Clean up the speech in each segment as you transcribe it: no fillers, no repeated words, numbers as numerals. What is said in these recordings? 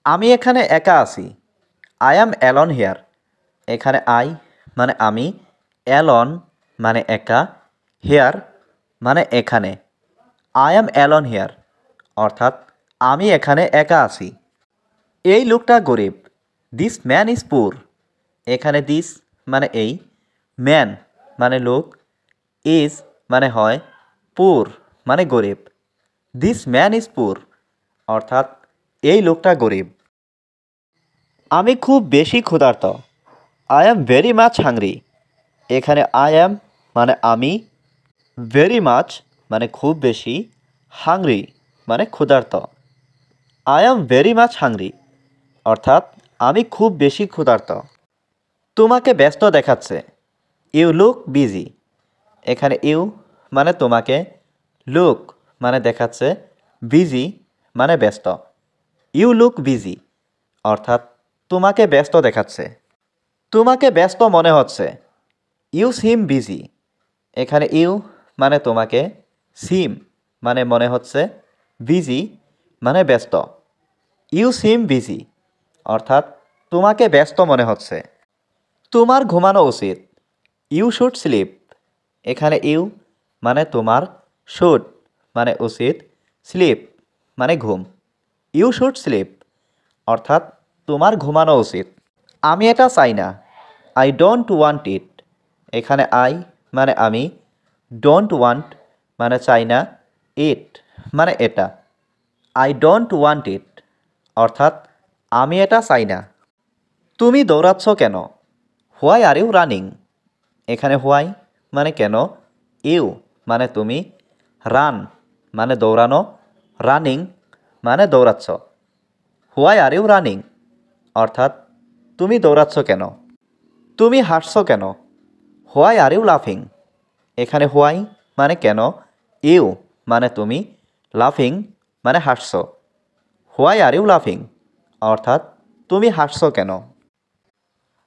আমি এখানে একা আছি। I am alone here. এখানে আই মানে আমি, অ্যালন মানে একা, হেয়ার মানে এখানে। আই অ্যাম অ্যালন হেয়ার অর্থাৎ আমি এখানে একা আছি। এই লোকটা গরিব। দিস ম্যান ইজ পুর। এখানে দিস মানে এই, ম্যান মানে লোক, ইজ মানে হয়, পুর মানে গরিব। দিস ম্যান ইজ পুর অর্থাৎ এই লোকটা গরিব। আমি খুব বেশি ক্ষুধার্ত। I am very much hungry. এখানে আই অ্যাম মানে আমি, ভেরি মাচ মানে খুব বেশি, হাংরি মানে ক্ষুধার্ত। I am very much hungry অর্থাৎ আমি খুব বেশি ক্ষুধার্ত। তোমাকে ব্যস্ত দেখাচ্ছে। You look busy. এখানে ইউ মানে তোমাকে, লুক মানে দেখাচ্ছে, বিজি মানে ব্যস্ত। ইউ লুক বিজি অর্থাৎ তোমাকে ব্যস্ত দেখাচ্ছে। তোমাকে ব্যস্ত মনে হচ্ছে। You seem busy. এখানে ইউ মানে তোমাকে, সিম মানে মনে হচ্ছে, বিজি মানে ব্যস্ত। ইউ সিম বিজি অর্থাৎ তোমাকে ব্যস্ত মনে হচ্ছে। তোমার ঘুমানো উচিত। You should sleep. এখানে ইউ মানে তোমার, শুড মানে উচিত, স্লিপ মানে ঘুম। ইউ শুড স্লিপ অর্থাৎ তোমার ঘুমানো উচিত। আমি এটা চাই না। আই ডোন্ট ওয়ান্ট ইট। এখানে আই মানে আমি, ডোন্ট ওয়ান্ট মানে চাই না, ইট মানে এটা। আই ডোন্ট ওয়ান্ট ইট অর্থাৎ আমি এটা চাই না। তুমি দৌড়াচ্ছ কেন? Why are you running. এখানে হোয়াই মানে কেন, ইউ মানে তুমি, রান মানে দৌড়ানো, রানিং মানে দৌড়াচ্ছ। হোয়াই আর ইউ রানিং অর্থাৎ তুমি দৌড়াচ্ছ কেন? তুমি হাসছ কেন? হোয়াই আর ইউ লাফিং। এখানে হোয়াই মানে কেন, ইউ মানে তুমি, লাফিং মানে হাসছ। হোয়াই আর ইউ লাফিং অর্থাৎ তুমি হাসছ কেন?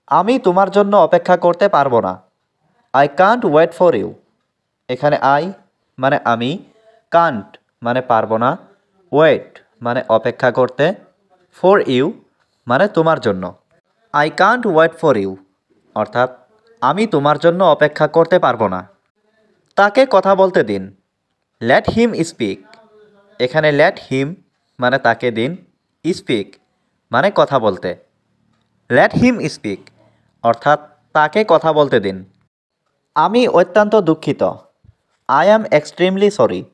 আমি তোমার জন্য অপেক্ষা করতে পারবো না। I can't wait for you. এখানে আই মানে আমি, কান্ট মানে পারবো না, ওয়েট মানে অপেক্ষা করতে, ফর ইউ মানে তোমার জন্য। I can't wait for you অর্থাৎ আমি তোমার জন্য অপেক্ষা করতে পারবো না। তাকে কথা বলতে দিন। Let him speak. এখানে লেট হিম মানে তাকে দিন, স্পিক মানে কথা বলতে। লেট হিম স্পিক অর্থাৎ তাকে কথা বলতে দিন। আমি অত্যন্ত দুঃখিত। I am extremely sorry.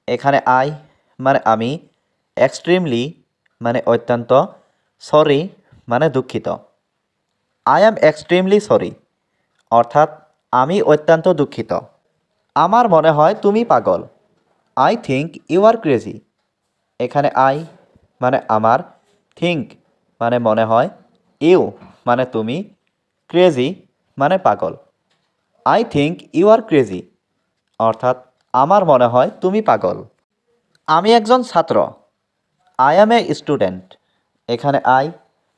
এখানে আই মানে আমি, এক্সট্রিমলি মানে অত্যন্ত, সরি মানে দুঃখিত। আই অ্যাম এক্সট্রিমলি সরি অর্থাৎ আমি অত্যন্ত দুঃখিত। আমার মনে হয় তুমি পাগল। I think you are crazy. এখানে আই মানে আমার, থিঙ্ক মানে মনে হয়, ইউ মানে তুমি, ক্রেজি মানে পাগল। I think you are crazy অর্থাৎ আমার মনে হয় তুমি পাগল। আমি একজন ছাত্র। I am a student. এখানে আই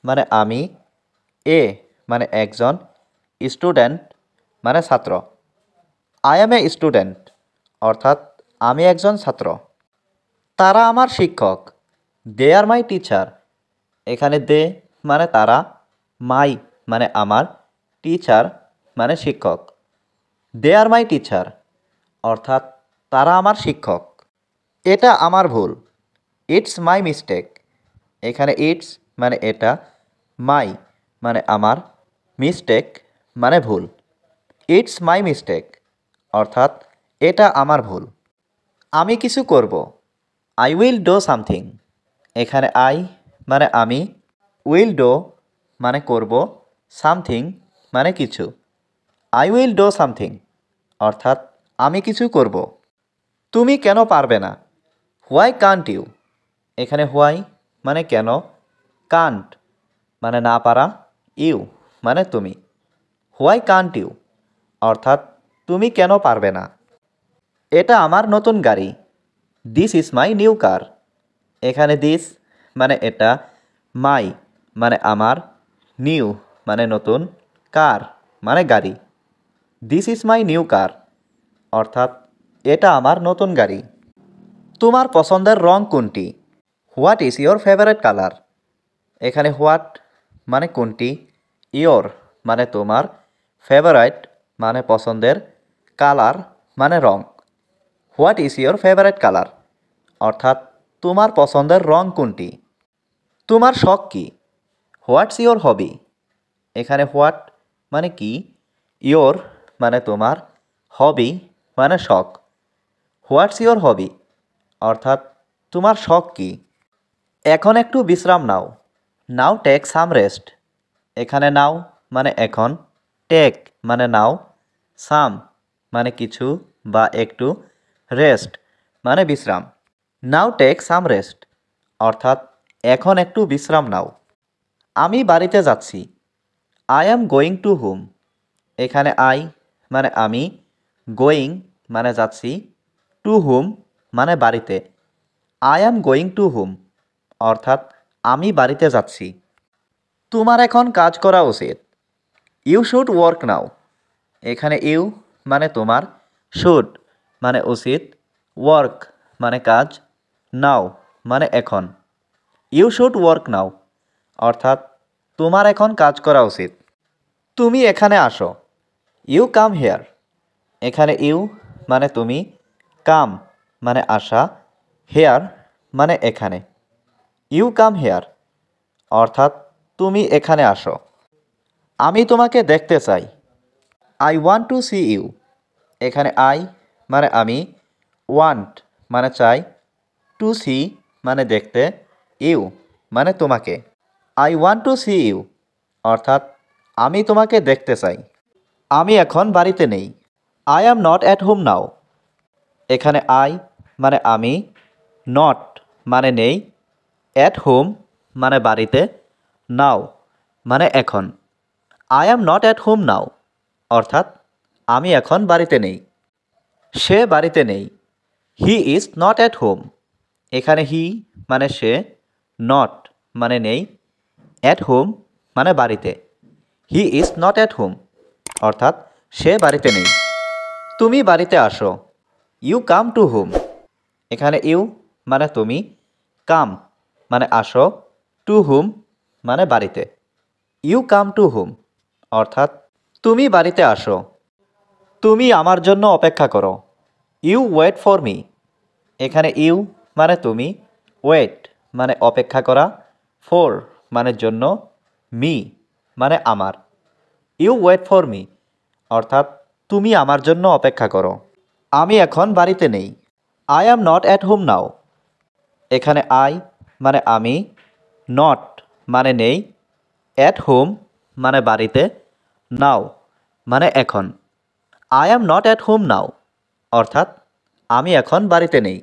মানে আমি, এ মানে একজন, স্টুডেন্ট মানে ছাত্র। আই অ্যাম এ স্টুডেন্ট অর্থাৎ আমি একজন ছাত্র। তারা আমার শিক্ষক। দে আর মাই টিচার। এখানে দে মানে তারা, মাই মানে আমার, টিচার মানে শিক্ষক। দে আর মাই টিচার অর্থাৎ তারা আমার শিক্ষক। এটা আমার ভুল। It's my mistake. এখানে ইটস মানে এটা, মাই মানে আমার, মিস্টেক মানে ভুল। ইটস মাই মিস্টেক অর্থাৎ এটা আমার ভুল। আমি কিছু করব। I will do something. এখানে আই মানে আমি, উইল ডো মানে করব, সামথিং মানে কিছু। আই উইল ডো সামথিং অর্থাৎ আমি কিছু করব। তুমি কেন পারবে না? Why can't you. এখানে হোয়াই মানে কেন, কান্ট মানে না পারা, ইউ মানে তুমি। হোয়াই কান্ট ইউ অর্থাৎ তুমি কেন পারবে না? এটা আমার নতুন গাড়ি। This is my new car. এখানে দিস মানে এটা, মাই মানে আমার, নিউ মানে নতুন, কার মানে গাড়ি। This is my new car অর্থাৎ এটা আমার নতুন গাড়ি। তোমার পছন্দের রং কোনটি? What is your favourite colour? এখানে হোয়াট মানে কোনটি, ইয়োর মানে তোমার, ফেভারাইট মানে পছন্দের, কালার মানে রং। What is your favourite colour, অর্থাৎ তোমার পছন্দের রং কোনটি। তোমার শখ কী, হোয়াটস ইয়োর হবি। এখানে হোয়াট মানে কি, ইয়োর মানে তোমার, হবি মানে শখ। হোয়াটস ইয়োর হবি, অর্থাৎ তোমার শখ কী। এখন একটু বিশ্রাম নাও, নাও টেক সাম রেস্ট। এখানে নাও মানে এখন, টেক মানে নাও, সাম মানে কিছু বা একটু, রেস্ট মানে বিশ্রাম। নাও টেক সাম রেস্ট, অর্থাৎ এখন একটু বিশ্রাম নাও। আমি বাড়িতে যাচ্ছি, I am going to home. এখানে আই মানে আমি, গোয়িং মানে যাচ্ছি, টু হোম মানে বাড়িতে। I am going to home, অর্থাৎ আমি বাড়িতে যাচ্ছি। তোমার এখন কাজ করা উচিত, ইউ শুড ওয়ার্ক নাও। এখানে ইউ মানে তোমার, শুড মানে উচিত, ওয়ার্ক মানে কাজ, নাও মানে এখন। ইউ শুড ওয়ার্ক নাও, অর্থাৎ তোমার এখন কাজ করা উচিত। তুমি এখানে আসো, ইউ কাম হেয়ার। এখানে ইউ মানে তুমি, কাম মানে আসা, হেয়ার মানে এখানে। ইউ কাম হেয়ার, অর্থাৎ তুমি এখানে আসো। আমি তোমাকে দেখতে চাই, I want to see you. এখানে আই মানে আমি, ওয়ান্ট মানে চাই, টু সি মানে দেখতে, ইউ মানে তোমাকে। I want to see you, অর্থাৎ আমি তোমাকে দেখতে চাই। আমি এখন বাড়িতে নেই, I am not at home now. এখানে আই মানে আমি, নট মানে নেই, অ্যাট হোম মানে বাড়িতে, নাও মানে এখন। I am not at home নাও, অর্থাৎ আমি এখন বাড়িতে নেই। সে বাড়িতে নেই, he is not at home. এখানে হি মানে সে, নট মানে নেই, অ্যাট হোম মানে বাড়িতে। He is not at home, অর্থাৎ সে বাড়িতে নেই। তুমি বাড়িতে আসো, ইউ কাম টু হোম। এখানে ইউ মানে তুমি, কাম মানে আসো, টু হোম মানে বাড়িতে। ইউ কাম টু হোম, অর্থাৎ তুমি বাড়িতে আসো। তুমি আমার জন্য অপেক্ষা করো, ইউ ওয়েট ফর মি। এখানে ইউ মানে তুমি, ওয়েট মানে অপেক্ষা করা, ফর মানে জন্য, মি মানে আমার। ইউ ওয়েট ফর মি, অর্থাৎ তুমি আমার জন্য অপেক্ষা করো। আমি এখন বাড়িতে নেই, I am not at home now. এখানে আই মানে আমি, নট মানে নেই, অ্যাট হোম মানে বাড়িতে, নাও মানে এখন। I am not at home নাও, অর্থাৎ আমি এখন বাড়িতে নেই।